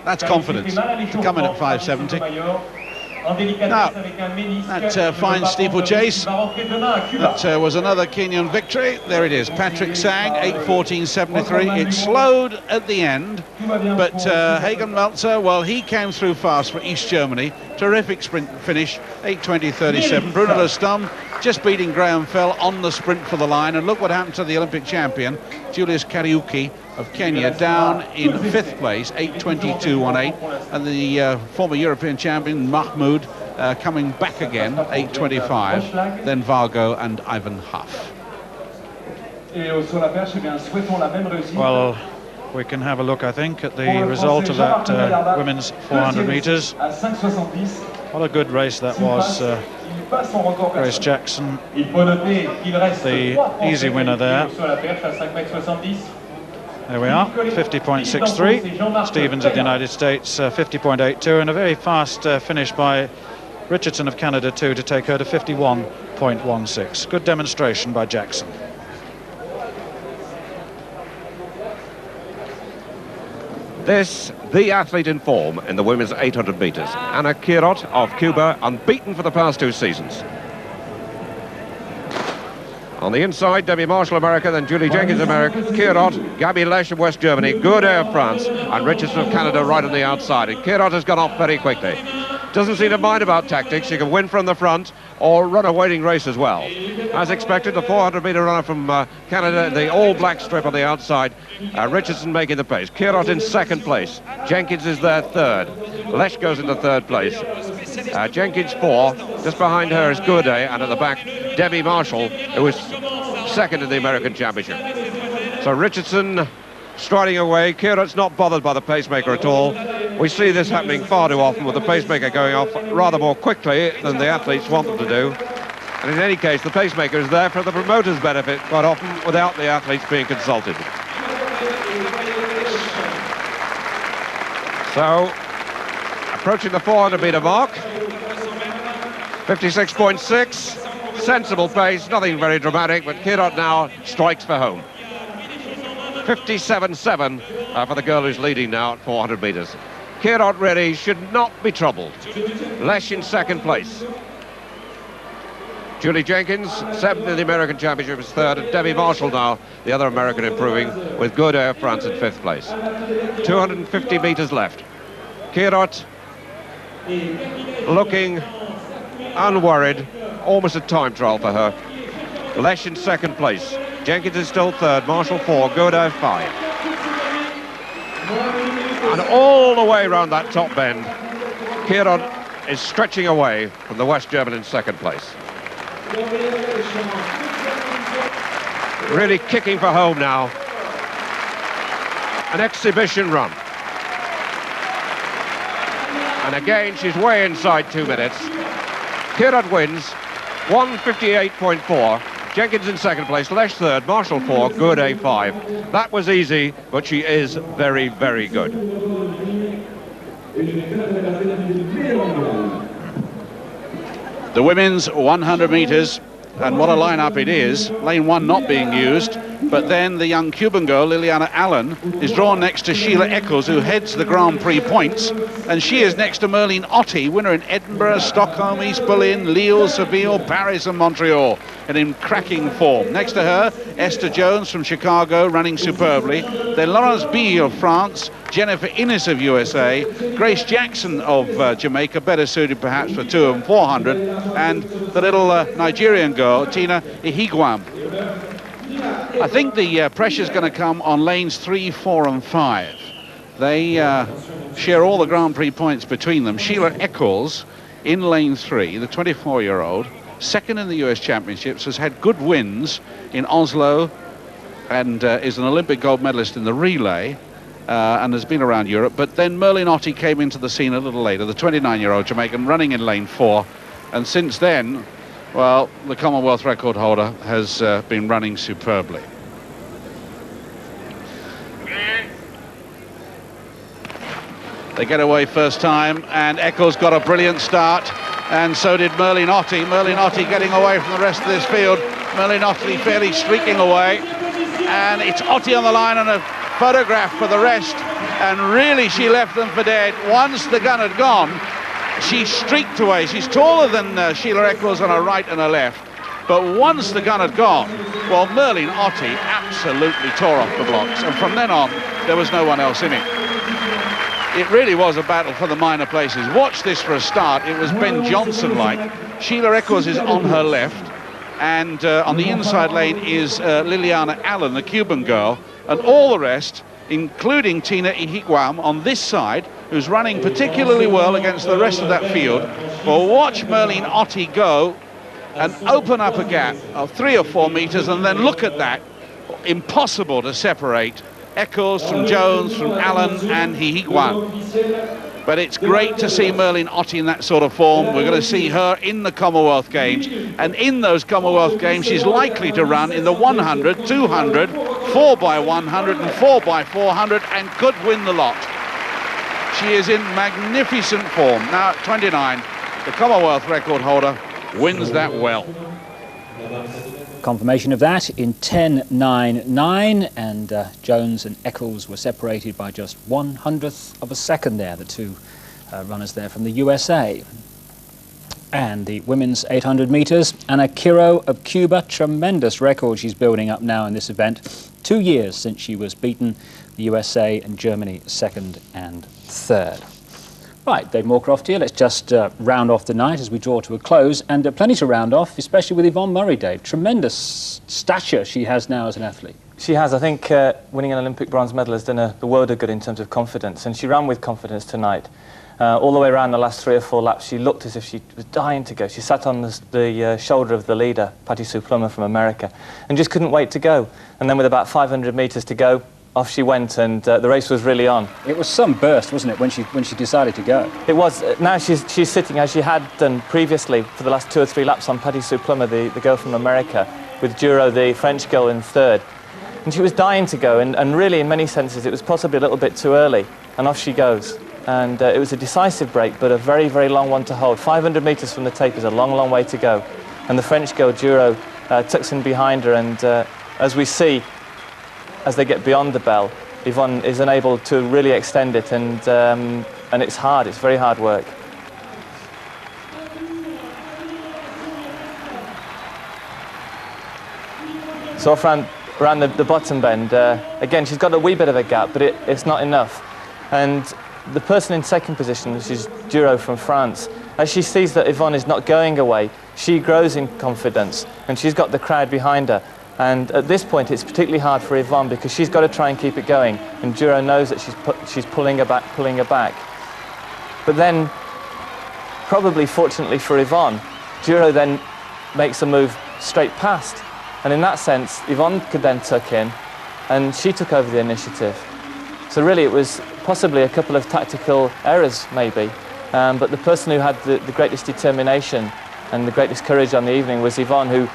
That's confidence to come in at 5:70. Now, that fine steeplechase, that was another Kenyan victory. There it is, Patrick Sang, 8:14.73. It slowed at the end, but Hagen Meltzer, well, he came through fast for East Germany. Terrific sprint finish, 8:20.37. Bruno Lustom just beating Graham Fell on the sprint for the line, and look what happened to the Olympic champion, Julius Kariuki of Kenya, down in 5th place, 8:22.18, and the former European champion Mahmoud coming back again, 8:25, then Vargo and Ivan Huff. Well, we can have a look, I think, at the result of that women's 400 metres. What a good race that was. Grace Jackson, the easy winner there. There we are, 50.63. Stevens of the United States, 50.82, and a very fast finish by Richardson of Canada too to take her to 51.16. Good demonstration by Jackson. This, the athlete in form in the women's 800 metres. Anna Kirot of Cuba, unbeaten for the past 2 seasons. On the inside, Debbie Marshall, America, then Julie Jenkins, America, Kirot, Gabi Lesch of West Germany, Gourdet of France, and Richardson of Canada right on the outside. And Kirot has gone off very quickly. Doesn't seem to mind about tactics. She can win from the front, or run a waiting race as well. As expected, the 400-metre runner from Canada, the all-black strip on the outside, Richardson making the pace. Kirot in second place. Jenkins is there third. Lesh goes into third place. Jenkins 4. Just behind her is Goudet, and at the back, Debbie Marshall, who is second in the American Championship. So Richardson striding away. Kirot's not bothered by the pacemaker at all. We see this happening far too often, with the pacemaker going off rather more quickly than the athletes want them to do. And in any case, the pacemaker is there for the promoter's benefit quite often, without the athletes being consulted. So, approaching the 400-metre mark, 56.6, sensible pace, nothing very dramatic, but Kirot now strikes for home. 57.7 for the girl who's leading now at 400 metres. Kirot ready, should not be troubled. Lesh in second place. Julie Jenkins, seventh in the American Championship, is third, and Debbie Marshall now, the other American, improving, with Goudet of France in fifth place. 250 metres left. Kirot looking unworried, almost a time trial for her. Lesh in second place. Jenkins is still third, Marshall 4, Goudet 5. And all the way around that top bend, Kirot is stretching away from the West German in second place. Really kicking for home now. An exhibition run. And again, she's way inside 2 minutes. Kirot wins, 1:58.4. Jenkins in second place, Lesh third, Marshall 4, Goudet 5. That was easy, but she is very, very good. The women's 100 metres, and what a lineup it is. Lane 1 not being used, but then the young Cuban girl, Liliana Allen, is drawn next to Sheila Eccles, who heads the Grand Prix points, and she is next to Merlin Otti, winner in Edinburgh, Stockholm, East Berlin, Lille, Seville, Paris and Montreal, and in cracking form. Next to her, Esther Jones from Chicago, running superbly. Then Laurence Bille of France, Jennifer Innes of USA, Grace Jackson of Jamaica, better suited perhaps for 200 and 400, and the little Nigerian girl, Tina Ihiguam. I think the pressure's going to come on lanes 3, 4 and 5. They share all the Grand Prix points between them. Sheila Eccles in lane 3, the 24-year-old, second in the US Championships, has had good wins in Oslo and is an Olympic gold medalist in the relay and has been around Europe. But then Merlin Otti came into the scene a little later, the 29-year-old Jamaican, running in lane 4. And since then, well, the Commonwealth record holder has been running superbly. They get away first time, and Eccles got a brilliant start, and so did Merlin Otti. Merlin Otti getting away from the rest of this field. Merlin Otti fairly streaking away, and it's Otti on the line and a photograph for the rest, and really she left them for dead. Once the gun had gone, she streaked away. She's taller than Sheila Eccles on her right and her left, but once the gun had gone, well, Merlin Otti absolutely tore off the blocks, and from then on there was no one else in it. It really was a battle for the minor places. Watch this for a start. It was Ben Johnson-like. Sheila Eccles is on her left, and on the inside lane is Liliana Allen, the Cuban girl, and all the rest, including Tina Ihiguam on this side, who's running particularly well against the rest of that field. Well, watch Merlin Otti go and open up a gap of 3 or 4 meters, and then look at that. Impossible to separate Eccles from Jones, from Allen and Ihiguam. But it's great to see Merlin Otti in that sort of form. We're going to see her in the Commonwealth Games, and in those Commonwealth Games she's likely to run in the 100, 200, 4x100 and 4x400, and could win the lot. She is in magnificent form. Now at 29, the Commonwealth record holder wins that well. Confirmation of that in 10.99, and Jones and Eccles were separated by just 1/100th of a second there, the two runners there from the USA. And the women's 800 metres, Ana Quiro of Cuba, tremendous record she's building up now in this event. 2 years since she was beaten, the USA and Germany second and third. Right, Dave Moorcroft here. Let's just round off the night as we draw to a close, and plenty to round off, especially with Yvonne Murray, Dave. Tremendous stature she has now as an athlete. She has. I think winning an Olympic bronze medal has done the world of good in terms of confidence, and she ran with confidence tonight. All the way around the last 3 or 4 laps, she looked as if she was dying to go. She sat on the shoulder of the leader, Patti Sue Plummer from America, and just couldn't wait to go. And then with about 500 metres to go, off she went, and the race was really on. It was some burst, wasn't it, when she decided to go? It was. Now she's sitting, as she had done previously for the last 2 or 3 laps, on Patti Sue Plummer, the girl from America, with Duro, the French girl, in third. And she was dying to go, and really, in many senses, it was possibly a little bit too early, and off she goes. And it was a decisive break, but a very, very long one to hold. 500 metres from the tape is a long, long way to go. And the French girl, Duro, tucks in behind her, and as we see, as they get beyond the bell, Yvonne is unable to really extend it, and it's hard, it's very hard work. So off around the bottom bend, again, she's got a wee bit of a gap, but it's not enough. And the person in second position, which is Duro from France, as she sees that Yvonne is not going away, she grows in confidence, and she's got the crowd behind her. And at this point, it's particularly hard for Yvonne because she's got to try and keep it going, and Duro knows that she's pulling her back. But then, probably fortunately for Yvonne, Duro then makes a move straight past. And in that sense, Yvonne could then tuck in, and she took over the initiative. So really, it was possibly a couple of tactical errors, maybe. But the person who had the greatest determination and the greatest courage on the evening was Yvonne, who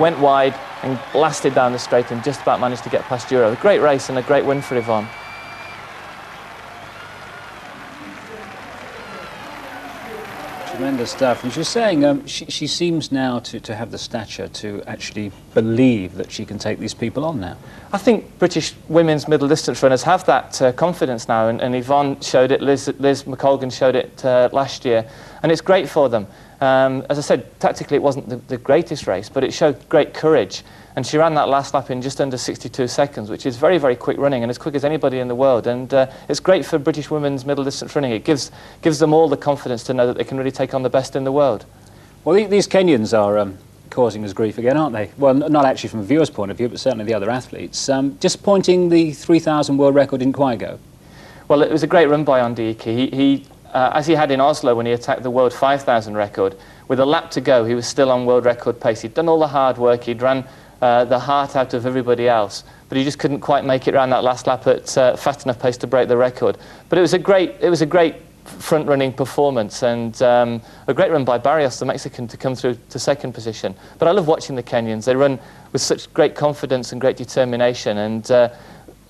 went wide and blasted down the straight and just about managed to get past Duro. A great race and a great win for Yvonne. Tremendous stuff. And she was saying she seems now to have the stature to actually believe that she can take these people on now. I think British women's middle distance runners have that confidence now, and Yvonne showed it, Liz McColgan showed it last year, and it's great for them. As I said, tactically it wasn't the greatest race, but it showed great courage, and she ran that last lap in just under 62 seconds, which is very, very quick running, and as quick as anybody in the world. And it's great for British women's middle distance running. It gives them all the confidence to know that they can really take on the best in the world. Well, these Kenyans are causing us grief again, aren't they? Well, not actually from a viewer's point of view, but certainly the other athletes. Disappointing the 3,000 world record didn't quite go. Well, it was a great run by Ondieki. He as he had in Oslo when he attacked the world 5,000 record, with a lap to go, he was still on world record pace. He'd done all the hard work, he'd ran the heart out of everybody else, but he just couldn't quite make it around that last lap at fast enough pace to break the record. But it was a great front-running performance, and a great run by Barrios, the Mexican, to come through to second position. But I love watching the Kenyans. They run with such great confidence and great determination, and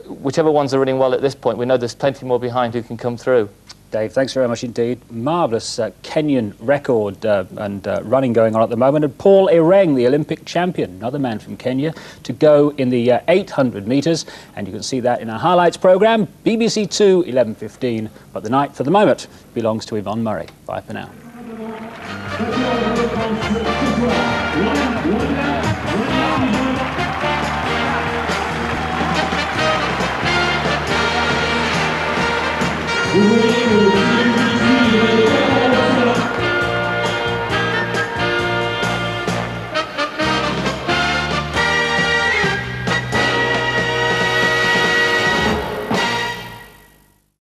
whichever ones are running well at this point, we know there's plenty more behind who can come through. Dave, thanks very much indeed. Marvellous Kenyan record and running going on at the moment. And Paul Ireng, the Olympic champion, another man from Kenya, to go in the 800 metres. And you can see that in our highlights programme, BBC 2, 11:15. But the night, for the moment, belongs to Yvonne Murray. Bye for now. Ooh.